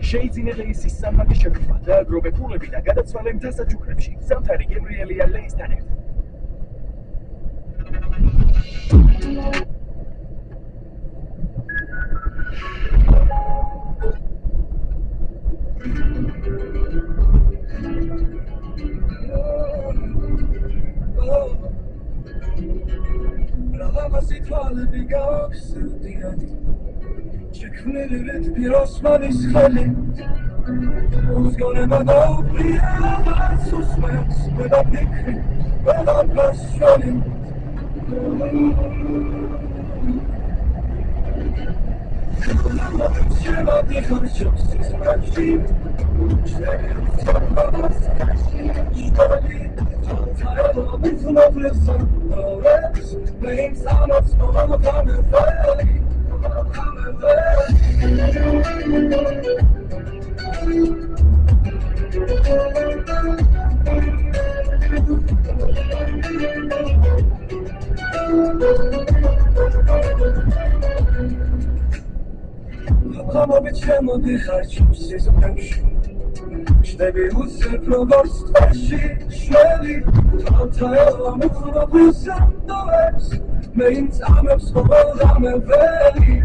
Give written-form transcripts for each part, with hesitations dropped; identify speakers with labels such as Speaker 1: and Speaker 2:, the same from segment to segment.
Speaker 1: შეიძინე ლეისის სამმაგი შექმნა და აგროვებულები და გადაცვალე მთასა ჯუხრებში. ზამთარი გემრიელია ლეისთან ერთად.
Speaker 2: შექმნილივით პიროსმანის ხელი უზგონება დაუბრია მას უსმენს ყველა ფიქრი ყველა პასშალი შემოდი ხარჯობს სიზმრაში შევი უცაბავს შტალი თაილო მიზნობლესა ორებს მეინს ამობს მომამაკამე ველი შემოდი ხარჯობს სიზმრებში შდები უსებ როგორც ტყეში შველი თაილო მიზნობლესა ორებს მეინც ამობს მომამაკამე ველი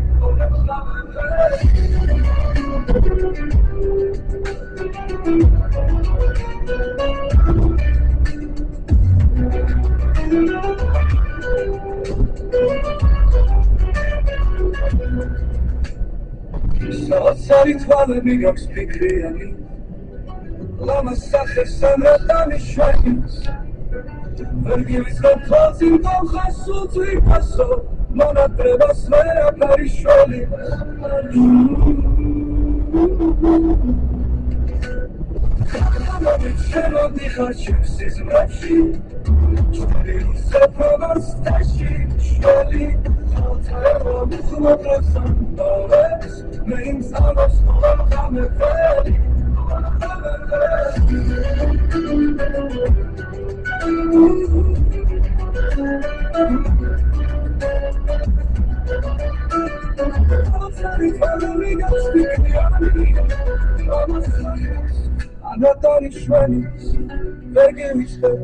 Speaker 2: საოცარი თვალები გაქვს ფიქრიანი ლამას სახეს სამრატანი შვენს ვერ გივისხებ თვალწინ დამხას უწვიფასო მონატრებას ვერაფერი შველი შემოდი ხარჯობს სიზმრებში შევი უსებ როგორც ტყეში შველი თაილო მიზნობლესა ორებს მეინს ამობს მომამაკამე ველი צריך פגמי גם ספיקריאלי אתה נשמעני וגיריסטר